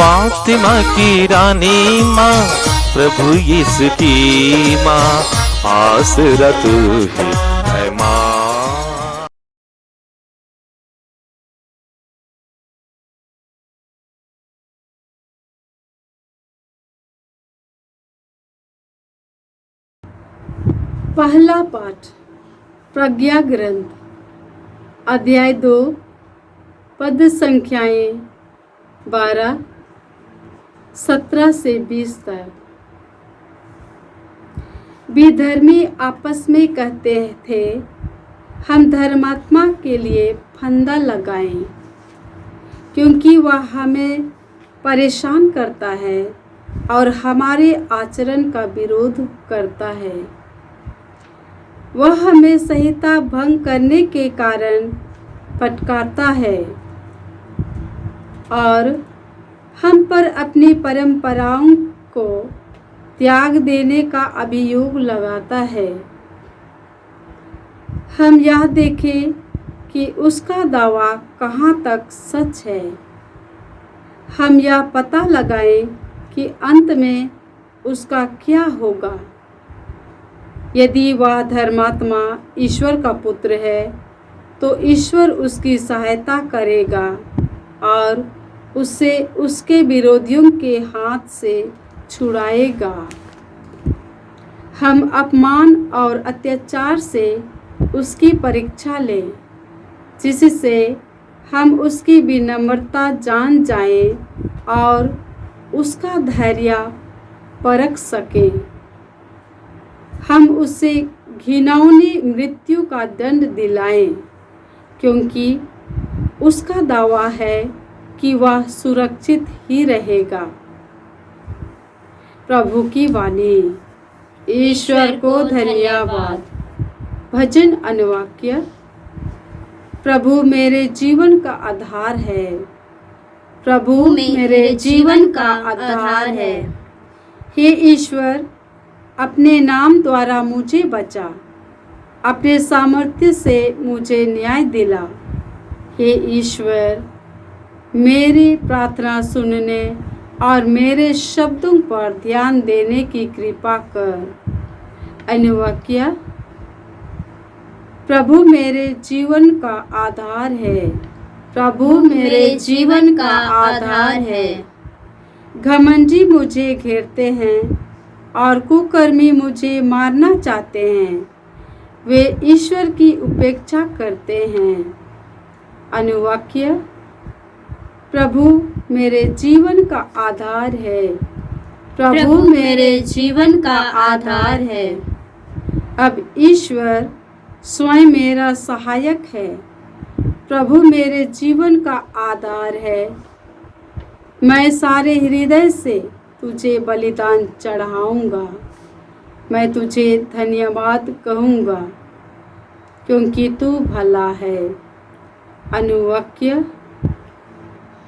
फातिमा की रानी माँ, प्रभु यीशु की माँ, आसरा तू ही है माँ। पहला पाठ प्रज्ञा ग्रंथ अध्याय 2 पद संख्याएं 12, 17 से 20 तक। विधर्मी आपस में कहते थे, हम धर्मात्मा के लिए फंदा लगाएं, क्योंकि वह हमें परेशान करता है और हमारे आचरण का विरोध करता है। वह हमें संहिता भंग करने के कारण फटकारता है और हम पर अपनी परंपराओं को त्याग देने का अभियोग लगाता है। हम यह देखें कि उसका दावा कहाँ तक सच है। हम यह पता लगाएं कि अंत में उसका क्या होगा। यदि वह धर्मात्मा ईश्वर का पुत्र है, तो ईश्वर उसकी सहायता करेगा और उसे उसके विरोधियों के हाथ से छुड़ाएगा। हम अपमान और अत्याचार से उसकी परीक्षा लें, जिससे हम उसकी विनम्रता जान जाएं और उसका धैर्य परख सकें। हम उसे घिनौनी मृत्यु का दंड दिलाएं, क्योंकि उसका दावा है कि वह सुरक्षित ही रहेगा। प्रभु की वाणी। ईश्वर को धन्यवाद। भजन अनुवाक्य। प्रभु मेरे जीवन का आधार है। प्रभु मेरे जीवन का आधार है। हे ईश्वर, अपने नाम द्वारा मुझे बचा, अपने सामर्थ्य से मुझे न्याय दिला। हे ईश्वर, मेरी प्रार्थना सुनने और मेरे शब्दों पर ध्यान देने की कृपा कर। अनुवाक्य। प्रभु मेरे जीवन का आधार है। प्रभु मेरे जीवन का आधार है। घमंडी मुझे घेरते हैं और कुकर्मी मुझे मारना चाहते हैं। वे ईश्वर की उपेक्षा करते हैं। अनुवाक्य। प्रभु मेरे जीवन का आधार है। प्रभु मेरे जीवन का आधार है। अब ईश्वर स्वयं मेरा सहायक है। प्रभु मेरे जीवन का आधार है। मैं सारे हृदय से तुझे बलिदान चढ़ाऊंगा। मैं तुझे धन्यवाद कहूँगा, क्योंकि तू भला है। अनुवाक्य।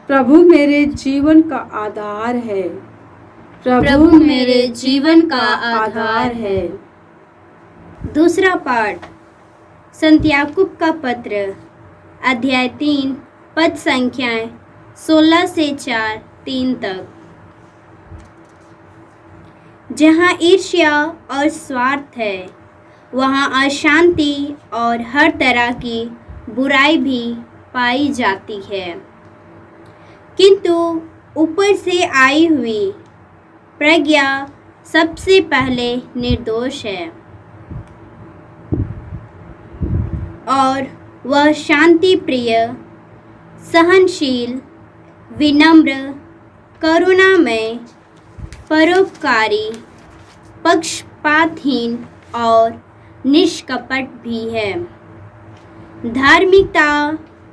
प्रभु मेरे जीवन का आधार है। प्रभु मेरे जीवन का आधार है। दूसरा पाठ संत्याकुब का पत्र अध्याय 3 पद संख्याएं 16 से 4, 3 तक। जहाँ ईर्ष्या और स्वार्थ है, वहाँ अशांति और हर तरह की बुराई भी पाई जाती है। किंतु ऊपर से आई हुई प्रज्ञा सबसे पहले निर्दोष है और वह शांति प्रिय, सहनशील, विनम्र, करुणामय, परोपकारी, पक्षपातहीन और निष्कपट भी है। धार्मिकता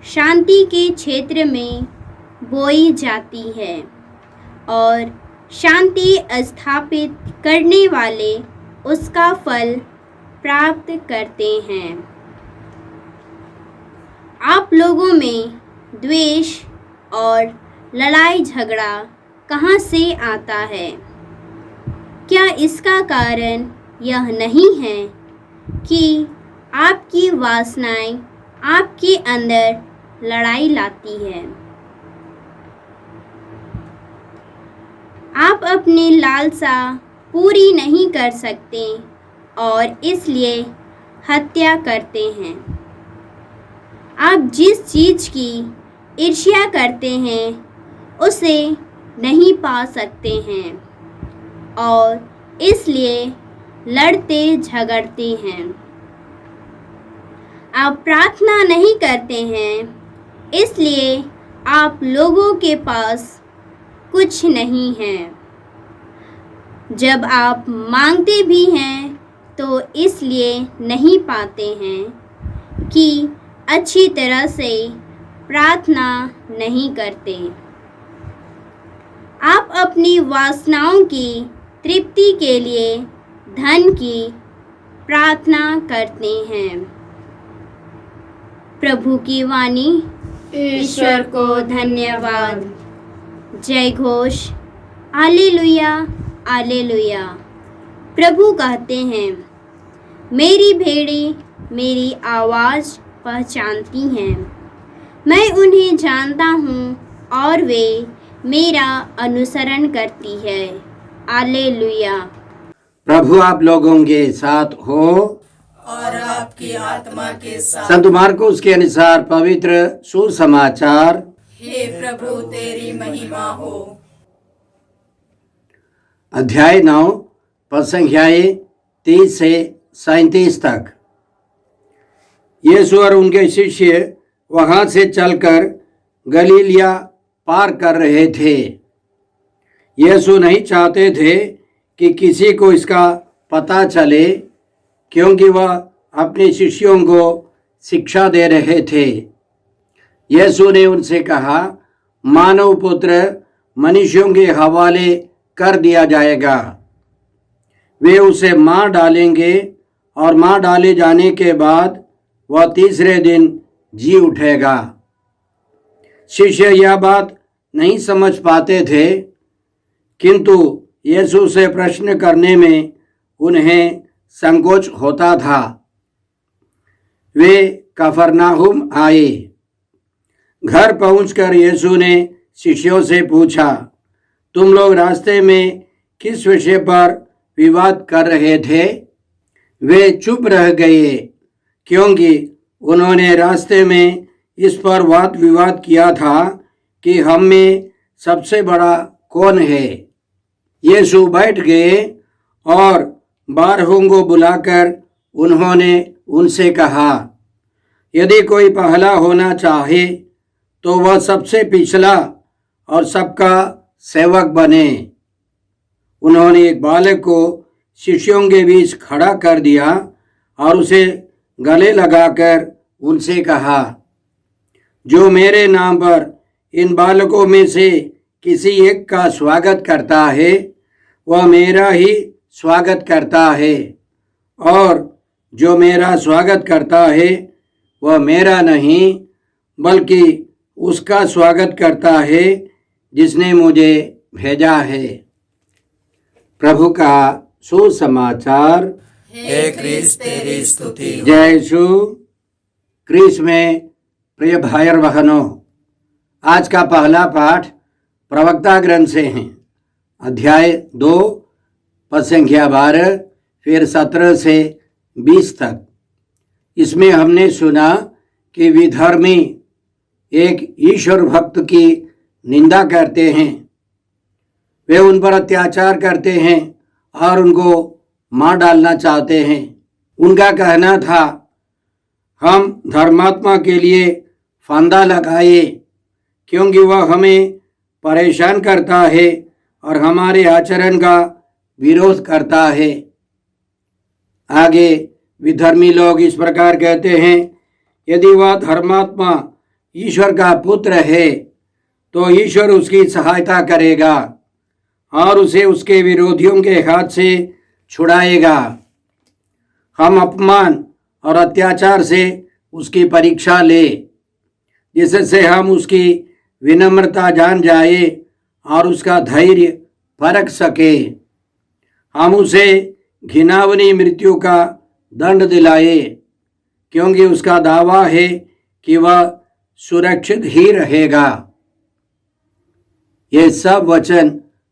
शांति के क्षेत्र में बोई जाती है और शांति स्थापित करने वाले उसका फल प्राप्त करते हैं। आप लोगों में द्वेष और लड़ाई झगड़ा कहाँ से आता है? क्या इसका कारण यह नहीं है कि आपकी वासनाएं आपके अंदर लड़ाई लाती है? आप अपनी लालसा पूरी नहीं कर सकते और इसलिए हत्या करते हैं। आप जिस चीज़ की ईर्ष्या करते हैं उसे नहीं पा सकते हैं और इसलिए लड़ते झगड़ते हैं। आप प्रार्थना नहीं करते हैं इसलिए आप लोगों के पास कुछ नहीं है। जब आप मांगते भी हैं तो इसलिए नहीं पाते हैं कि अच्छी तरह से प्रार्थना नहीं करते। आप अपनी वासनाओं की तृप्ति के लिए धन की प्रार्थना करते हैं। प्रभु की वाणी। ईश्वर को धन्यवाद। जय घोष। Hallelujah, hallelujah. प्रभु कहते हैं, मेरी भेड़ें मेरी आवाज़ पहचानती हैं, मैं उन्हें जानता हूँ और वे मेरा अनुसरण करती है। हालेलुया। प्रभु आप लोगों के साथ हो और आपकी आत्मा के साथ। संत मार्कुस के अनुसार पवित्र सुसमाचार। हे प्रभु तेरी महिमा हो। अध्याय 9 पद संख्याएं 30 से 37 तक। यीशु और उनके शिष्य वहां से चलकर गलीलिया पार कर रहे थे। यीशु नहीं चाहते थे कि किसी को इसका पता चले, क्योंकि वह अपने शिष्यों को शिक्षा दे रहे थे। यीशु ने उनसे कहा, मानव पुत्र मनुष्यों के हवाले कर दिया जाएगा। वे उसे मार डालेंगे और मार डाले जाने के बाद वह तीसरे दिन जी उठेगा। शिष्य यह बात नहीं समझ पाते थे, किंतु यीशु से प्रश्न करने में उन्हें संकोच होता था। वे कफरनाहुम आए। घर पहुंचकर यीशु ने शिष्यों से पूछा, तुम लोग रास्ते में किस विषय पर विवाद कर रहे थे? वे चुप रह गए, क्योंकि उन्होंने रास्ते में इस पर वाद विवाद किया था कि हम में सबसे बड़ा कौन है। यीशु बैठ गए और 12 को बुलाकर उन्होंने उनसे कहा, यदि कोई पहला होना चाहे तो वह सबसे पिछला और सबका सेवक बने। उन्होंने एक बालक को शिष्यों के बीच खड़ा कर दिया और उसे गले लगाकर उनसे कहा, जो मेरे नाम पर इन बालकों में से किसी एक का स्वागत करता है वह मेरा ही स्वागत करता है, और जो मेरा स्वागत करता है वह मेरा नहीं बल्कि उसका स्वागत करता है जिसने मुझे भेजा है। प्रभु का सुसमाचार। हे क्रिस्त तेरी स्तुति हो। जय यीशु क्रिस्त में प्रिय भाई और बहनों, आज का पहला पाठ प्रवक्ता ग्रंथ से है। अध्याय 2 पद संख्या 12 फिर 17 से 20 तक। इसमें हमने सुना कि विधर्मी एक ईश्वर भक्त की निंदा करते हैं। वे उन पर अत्याचार करते हैं और उनको मार डालना चाहते हैं। उनका कहना था, हम धर्मात्मा के लिए फंदा लगाए, क्योंकि वह हमें परेशान करता है और हमारे आचरण का विरोध करता है। आगे विधर्मी लोग इस प्रकार कहते हैं, यदि वह धर्मात्मा ईश्वर का पुत्र है तो ईश्वर उसकी सहायता करेगा और उसे उसके विरोधियों के हाथ से छुड़ाएगा। हम अपमान और अत्याचार से उसकी परीक्षा ले, जिससे हम उसकी विनम्रता जान जाए और उसका धैर्य परख सके। हम उसे घिनौनी मृत्यु का दंड दिलाए, क्योंकि उसका दावा है कि वह सुरक्षित ही रहेगा। ये सब वचन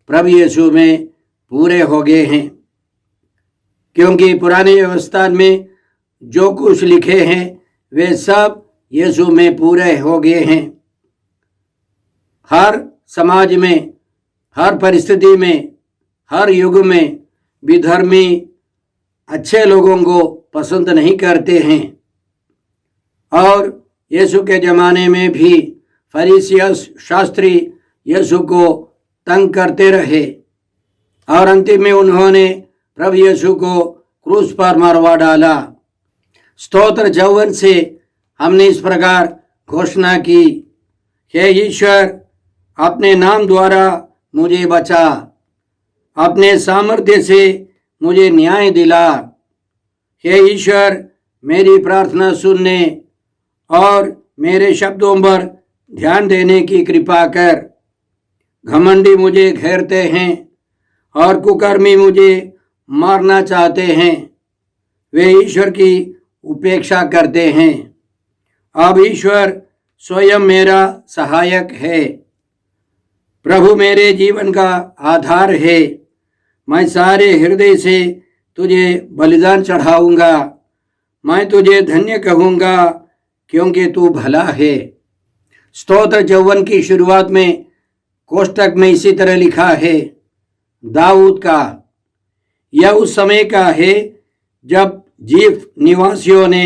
प्रभु यीशु में पूरे हो गए हैं, क्योंकि पुराने व्यवस्था में जो कुछ लिखे हैं वे सब यीशु में पूरे हो गए हैं। हर समाज में, हर परिस्थिति में, हर युग में विधर्मी अच्छे लोगों को पसंद नहीं करते हैं, और यीशु के ज़माने में भी फरीसियन शास्त्री यीशु को तंग करते रहे, और अंतिम में उन्होंने प्रभु यीशु को क्रूस पर मरवा डाला। स्तोत्र 54 से हमने इस प्रकार घोषणा की, हे ईश्वर, अपने नाम द्वारा मुझे बचा, अपने सामर्थ्य से मुझे न्याय दिला। हे ईश्वर, मेरी प्रार्थना सुनने और मेरे शब्दों पर ध्यान देने की कृपा कर। घमंडी मुझे घेरते हैं और कुकर्मी मुझे मारना चाहते हैं, वे ईश्वर की उपेक्षा करते हैं। अब ईश्वर स्वयं मेरा सहायक है, प्रभु मेरे जीवन का आधार है। मैं सारे हृदय से तुझे बलिदान चढ़ाऊंगा, मैं तुझे धन्य कहूंगा क्योंकि तू भला है। स्तोत्र 54 की शुरुआत में कोष्टक में इसी तरह लिखा है, दाऊद का। यह उस समय का है जब जीफ निवासियों ने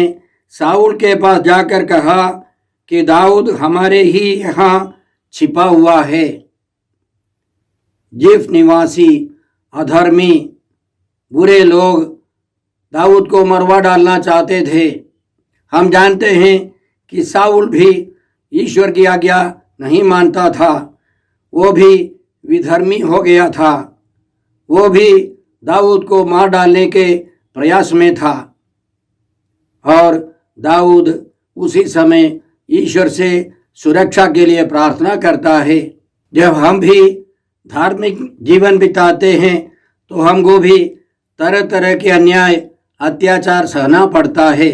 साउल के पास जाकर कहा कि दाऊद हमारे ही यहाँ छिपा हुआ है। जीफ निवासी अधर्मी बुरे लोग दाऊद को मरवा डालना चाहते थे। हम जानते हैं कि साउल भी ईश्वर की आज्ञा नहीं मानता था, वो भी विधर्मी हो गया था, वो भी दाऊद को मार डालने के प्रयास में था। और दाऊद उसी समय ईश्वर से सुरक्षा के लिए प्रार्थना करता है। जब हम भी धार्मिक जीवन बिताते हैं तो हमको भी तरह तरह के अन्याय अत्याचार सहना पड़ता है।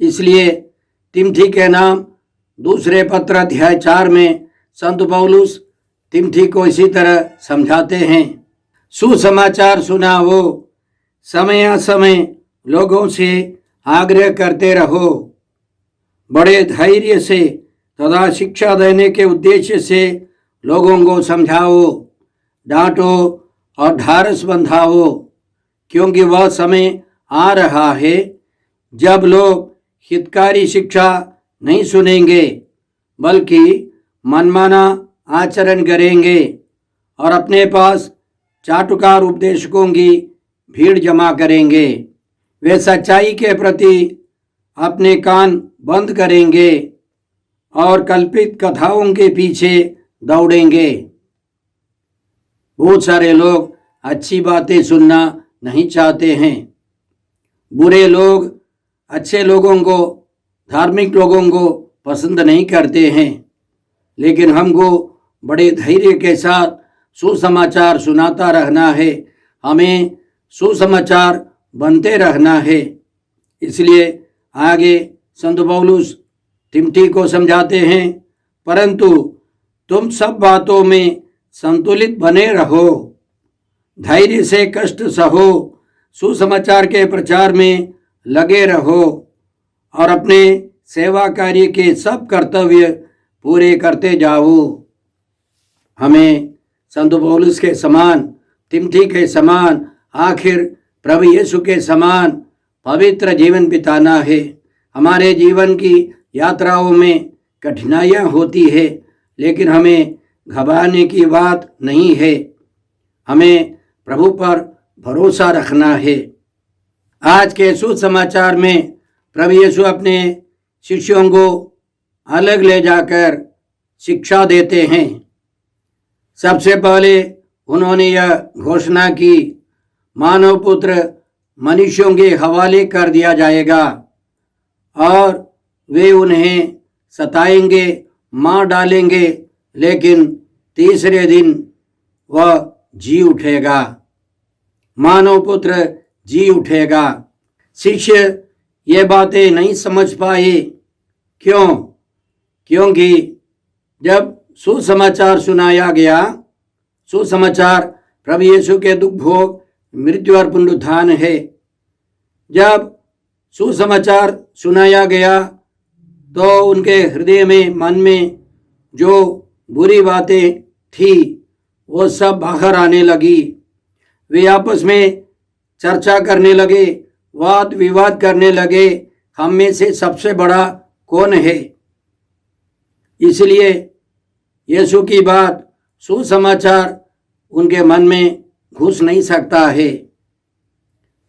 इसलिए तिमथी के नाम दूसरे पत्र अध्याय 4 में संत पौलुस तिमथी को इसी तरह समझाते हैं, सुसमाचार सुनाओ, समय समय लोगों से आग्रह करते रहो, बड़े धैर्य से तथा शिक्षा देने के उद्देश्य से लोगों को समझाओ, डांटो और ढारस बंधाओ, क्योंकि वह समय आ रहा है जब लोग हितकारी शिक्षा नहीं सुनेंगे बल्कि मनमाना आचरण करेंगे और अपने पास चाटुकार उपदेशकों की भीड़ जमा करेंगे। वे सच्चाई के प्रति अपने कान बंद करेंगे और कल्पित कथाओं के पीछे दौड़ेंगे। बहुत सारे लोग अच्छी बातें सुनना नहीं चाहते हैं। बुरे लोग अच्छे लोगों को, धार्मिक लोगों को पसंद नहीं करते हैं, लेकिन हमको बड़े धैर्य के साथ सुसमाचार सुनाता रहना है, हमें सुसमाचार बनते रहना है। इसलिए आगे संत पौलुस तिमोथी को समझाते हैं, परंतु तुम सब बातों में संतुलित बने रहो, धैर्य से कष्ट सहो, सुसमाचार के प्रचार में लगे रहो और अपने सेवा कार्य के सब कर्तव्य पूरे करते जाओ। हमें संत पौलुस के समान, तिमोथी के समान, आखिर प्रभु यीशु के समान पवित्र जीवन बिताना है। हमारे जीवन की यात्राओं में कठिनाइयाँ होती है, लेकिन हमें घबराने की बात नहीं है। हमें प्रभु पर भरोसा रखना है। आज के सुसमाचार में प्रभु यीशु अपने शिष्यों को अलग ले जाकर शिक्षा देते हैं। सबसे पहले उन्होंने यह घोषणा की, मानव पुत्र मनुष्यों के हवाले कर दिया जाएगा और वे उन्हें सताएंगे, मार डालेंगे, लेकिन तीसरे दिन वह जी उठेगा। मानव पुत्र जी उठेगा। शिष्य ये बातें नहीं समझ पाए। क्योंकि जब सुसमाचार सुनाया गया, सुसमाचार प्रभु यीशु के दुख भोग, मृत्यु और पुनरुत्थान है। जब सुसमाचार सुनाया गया तो उनके हृदय में, मन में जो बुरी बातें थी वो सब बाहर आने लगी। वे आपस में चर्चा करने लगे, वाद विवाद करने लगे, हम में से सबसे बड़ा कौन है। इसलिए यीशु की बात, सुसमाचार उनके मन में घुस नहीं सकता है।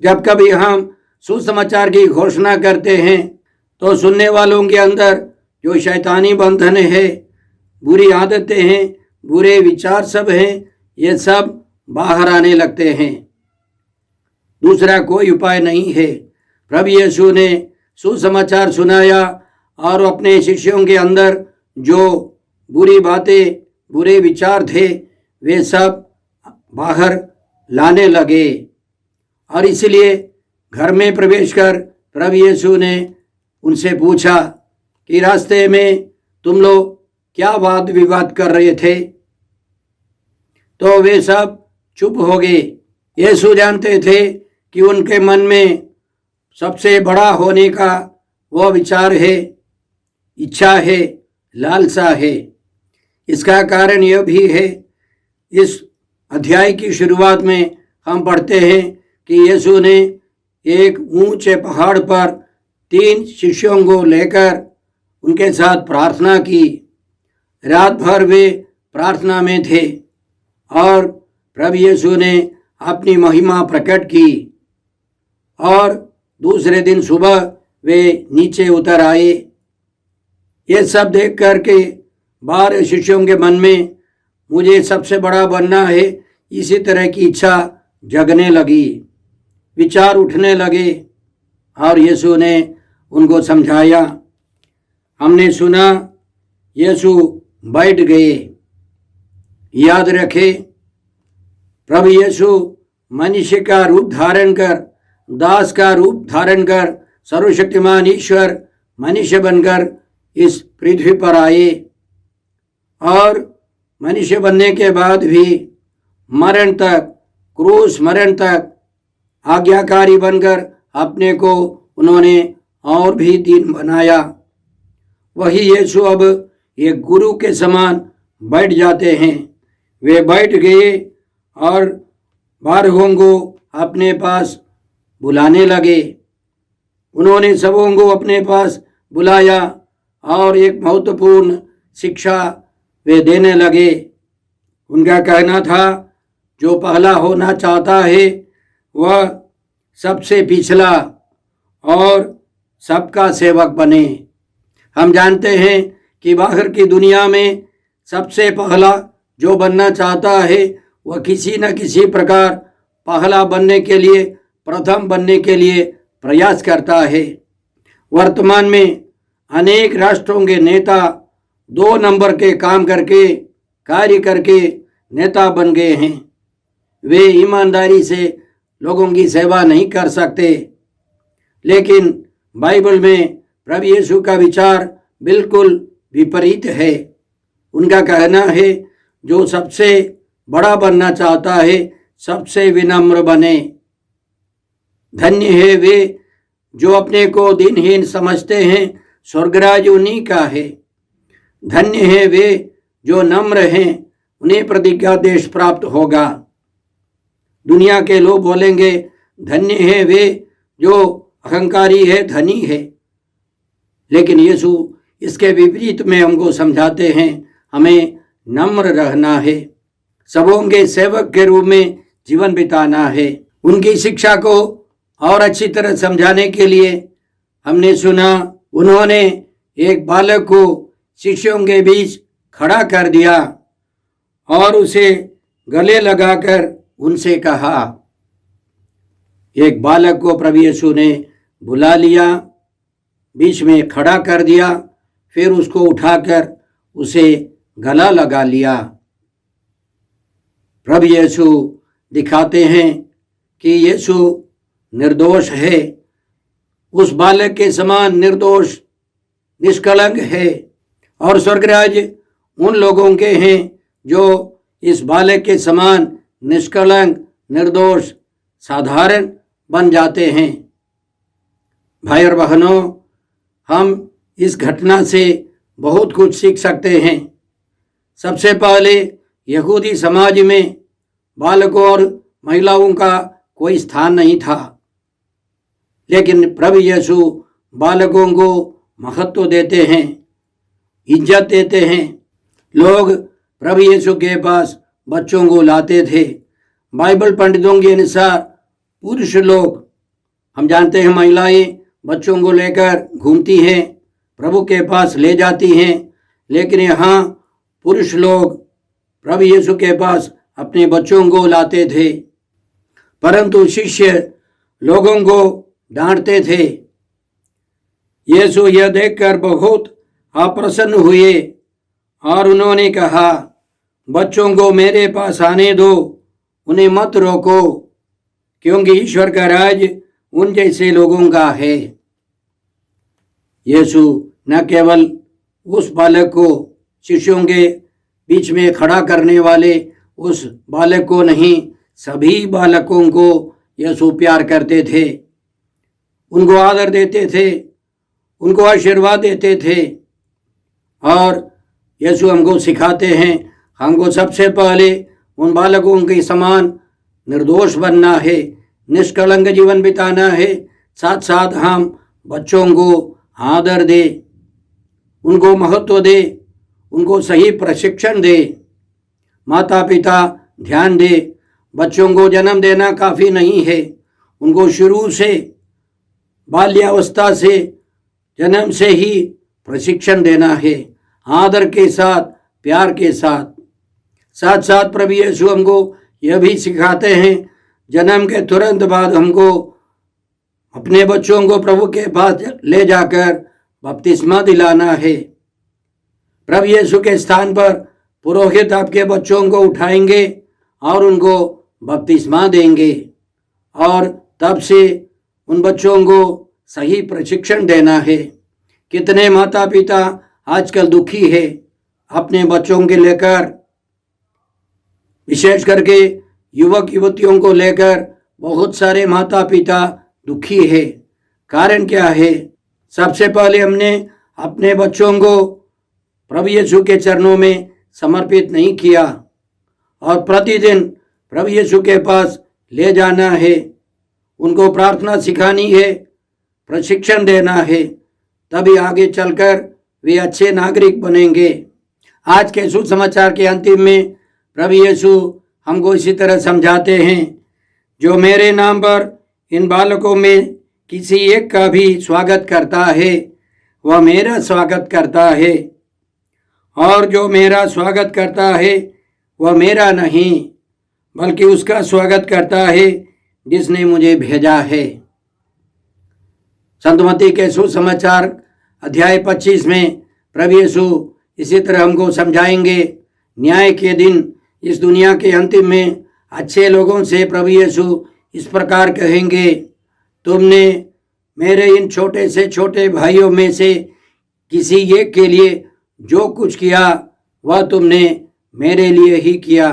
जब कभी हम सुसमाचार की घोषणा करते हैं तो सुनने वालों के अंदर जो शैतानी बंधन है, बुरी आदतें हैं, बुरे विचार सब हैं, ये सब बाहर आने लगते हैं। दूसरा कोई उपाय नहीं है। प्रभु यीशु ने सुसमाचार सुनाया और अपने शिष्यों के अंदर जो बुरी बातें, बुरे विचार थे, वे सब बाहर लाने लगे। और इसलिए घर में प्रवेश कर प्रभु यीशु ने उनसे पूछा कि रास्ते में तुम लोग क्या वाद विवाद कर रहे थे। तो वे सब चुप हो गए। यीशु जानते थे कि उनके मन में सबसे बड़ा होने का वो विचार है, इच्छा है, लालसा है। इसका कारण यह भी है, इस अध्याय की शुरुआत में हम पढ़ते हैं कि यीशु ने एक ऊंचे पहाड़ पर 3 शिष्यों को लेकर उनके साथ प्रार्थना की। रात भर वे प्रार्थना में थे और प्रभु यीशु ने अपनी महिमा प्रकट की। और दूसरे दिन सुबह वे नीचे उतर आए। ये सब देख करके 12 शिष्यों के मन में मुझे सबसे बड़ा बनना है, इसी तरह की इच्छा जगने लगी, विचार उठने लगे। और यीशु ने उनको समझाया। हमने सुना यीशु बैठ गए। याद रखें, प्रभु यीशु मनुष्य का रूप धारण कर, दास का रूप धारण कर, सर्वशक्तिमान ईश्वर मनुष्य बनकर इस पृथ्वी पर आए। और मनुष्य बनने के बाद भी मरण तक, क्रूस मरण तक आज्ञाकारी बनकर अपने को उन्होंने और भी दीन बनाया। वही यीशु अब एक गुरु के समान बैठ जाते हैं। वे बैठ गए और 12 को अपने पास बुलाने लगे। उन्होंने सबों को अपने पास बुलाया और एक महत्वपूर्ण शिक्षा वे देने लगे। उनका कहना था, जो पहला होना चाहता है वह सबसे पिछला और सबका सेवक बने। हम जानते हैं कि बाहर की दुनिया में सबसे पहला जो बनना चाहता है वह किसी न किसी प्रकार पहला बनने के लिए, प्रथम बनने के लिए प्रयास करता है। वर्तमान में अनेक राष्ट्रों के नेता 2 नंबर के काम करके, कार्य करके नेता बन गए हैं। वे ईमानदारी से लोगों की सेवा नहीं कर सकते। लेकिन बाइबल में प्रभु यीशु का विचार बिल्कुल विपरीत है। उनका कहना है, जो सबसे बड़ा बनना चाहता है सबसे विनम्र बने। धन्य है वे जो अपने को दीनहीन समझते हैं, स्वर्गराज उन्हीं का है। धन्य है वे जो नम्र हैं, उन्हें प्रतिज्ञा देश प्राप्त होगा। दुनिया के लोग बोलेंगे, धन्य है वे जो अहंकारी है, धनी है। लेकिन यीशु इसके विपरीत में हमको समझाते हैं, हमें नम्र रहना है, सबों के सेवक के रूप में जीवन बिताना है। उनकी शिक्षा को और अच्छी तरह समझाने के लिए हमने सुना, उन्होंने एक बालक को शिष्यों के बीच खड़ा कर दिया और उसे गले लगाकर उनसे कहा। एक बालक को प्रभु यीशु ने बुला लिया, बीच में खड़ा कर दिया, फिर उसको उठाकर उसे गला लगा लिया। प्रभु यीशु दिखाते हैं कि यीशु निर्दोष है, उस बालक के समान निर्दोष, निष्कलंक है। और स्वर्गराज उन लोगों के हैं जो इस बालक के समान निष्कलंक, निर्दोष, साधारण बन जाते हैं। भाई और बहनों, हम इस घटना से बहुत कुछ सीख सकते हैं। सबसे पहले यहूदी समाज में बालकों और महिलाओं का कोई स्थान नहीं था, लेकिन प्रभु यीशु बालकों को महत्व देते हैं, इज्जत देते हैं। लोग प्रभु यीशु के पास बच्चों को लाते थे। बाइबल पंडितों के अनुसार पुरुष लोग, हम जानते हैं महिलाएं बच्चों को लेकर घूमती हैं, प्रभु के पास ले जाती हैं, लेकिन यहाँ पुरुष लोग प्रभु यीशु के पास अपने बच्चों को लाते थे। परंतु शिष्य लोगों को डांटते थे। यीशु यह देखकर बहुत अप्रसन्न हुए और उन्होंने कहा, बच्चों को मेरे पास आने दो, उन्हें मत रोको, क्योंकि ईश्वर का राज उन जैसे लोगों का है। यीशु न केवल उस बालक को, शिष्यों के बीच में खड़ा करने वाले उस बालक को नहीं, सभी बालकों को यीशु प्यार करते थे, उनको आदर देते थे, उनको आशीर्वाद देते थे। और यीशु हमको सिखाते हैं, हमको सबसे पहले उन बालकों के समान निर्दोष बनना है, निष्कलंक जीवन बिताना है। साथ साथ हम बच्चों को आदर दे, उनको महत्व दे, उनको सही प्रशिक्षण दे। माता पिता ध्यान दे, बच्चों को जन्म देना काफ़ी नहीं है, उनको शुरू से, बाल्यावस्था से, जन्म से ही प्रशिक्षण देना है, आदर के साथ, प्यार के साथ। साथ साथ प्रभु यीशु हमको यह भी सिखाते हैं, जन्म के तुरंत बाद हमको अपने बच्चों को प्रभु के पास ले जाकर बपतिस्मा दिलाना है। प्रभु यीशु के स्थान पर पुरोहित आपके बच्चों को उठाएंगे और उनको बपतिस्मा देंगे, और तब से उन बच्चों को सही प्रशिक्षण देना है। कितने माता पिता आजकल दुखी है अपने बच्चों के लेकर, विशेष करके युवक युवतियों को लेकर बहुत सारे माता पिता दुखी है। कारण क्या है? सबसे पहले हमने अपने बच्चों को प्रभु यीशु के चरणों में समर्पित नहीं किया, और प्रतिदिन प्रभु यीशु के पास ले जाना है, उनको प्रार्थना सिखानी है, प्रशिक्षण देना है, तभी आगे चलकर वे अच्छे नागरिक बनेंगे। आज के सुसमाचार के अंतिम में प्रभु यीशु हमको इसी तरह समझाते हैं, जो मेरे नाम पर इन बालकों में किसी एक का भी स्वागत करता है, वह मेरा स्वागत करता है, और जो मेरा स्वागत करता है वह मेरा नहीं बल्कि उसका स्वागत करता है जिसने मुझे भेजा है। संत मत्ती के सुसमाचार अध्याय 25 में प्रभु यीशु इसी तरह हमको समझाएंगे। न्याय के दिन, इस दुनिया के अंतिम में अच्छे लोगों से प्रभु यीशु इस प्रकार कहेंगे, तुमने मेरे इन छोटे से छोटे भाइयों में से किसी एक के लिए जो कुछ किया वह तुमने मेरे लिए ही किया।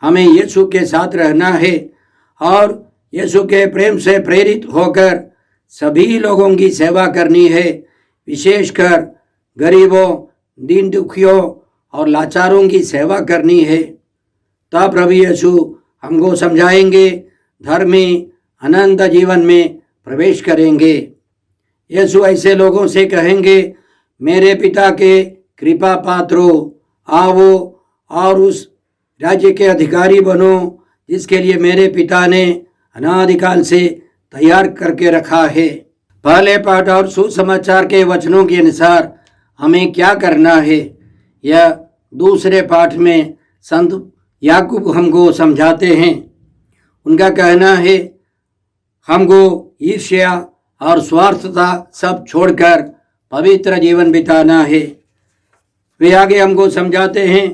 हमें यीशु के साथ रहना है और यीशु के प्रेम से प्रेरित होकर सभी लोगों की सेवा करनी है, विशेषकर गरीबों, दीन दुखियों और लाचारों की सेवा करनी है। तब प्रभु यीशु हमको समझाएंगे, धर्मी अनंत जीवन में प्रवेश करेंगे। यीशु ऐसे लोगों से कहेंगे, मेरे पिता के कृपा पात्रों, आओ और उस राज्य के अधिकारी बनो जिसके लिए मेरे पिता ने अनादिकाल से तैयार करके रखा है। पहले पाठ और सुसमाचार के वचनों के अनुसार हमें क्या करना है, यह दूसरे पाठ में संत याकूब हमको समझाते हैं। उनका कहना है, हमको ईर्ष्या और स्वार्थता सब छोड़कर पवित्र जीवन बिताना है। वे आगे हमको समझाते हैं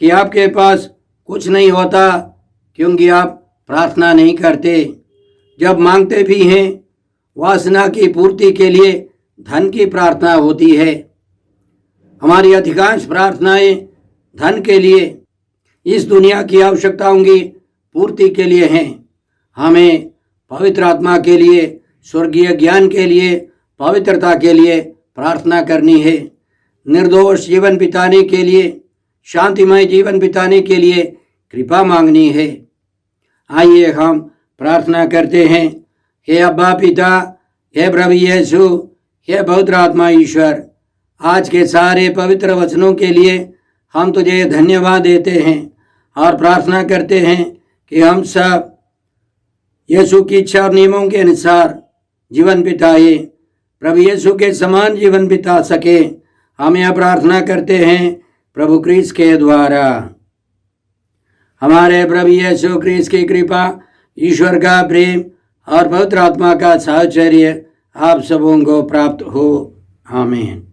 कि आपके पास कुछ नहीं होता क्योंकि आप प्रार्थना नहीं करते। जब मांगते भी हैं, वासना की पूर्ति के लिए धन की प्रार्थना होती है। हमारी अधिकांश प्रार्थनाएं धन के लिए, इस दुनिया की आवश्यकताओं की पूर्ति के लिए हैं। हमें पवित्र आत्मा के लिए, स्वर्गीय ज्ञान के लिए, पवित्रता के लिए प्रार्थना करनी है। निर्दोष जीवन बिताने के लिए, शांतिमय जीवन बिताने के लिए कृपा मांगनी है। आइए हम प्रार्थना करते हैं। हे अब्बा पिता, हे प्रभु यीशु, हे पवित्र आत्मा ईश्वर, आज के सारे पवित्र वचनों के लिए हम तुझे धन्यवाद देते हैं और प्रार्थना करते हैं कि हम सब यीशु की इच्छा और नियमों के अनुसार जीवन बिताए, प्रभु यीशु के समान जीवन बिता सके। हम यह प्रार्थना करते हैं प्रभु क्रिस्त के द्वारा। हमारे प्रभु यीशु क्रिस्त की कृपा, ईश्वर का प्रेम और पवित्र आत्मा का साहचर्य आप सबों को प्राप्त हो। आमीन।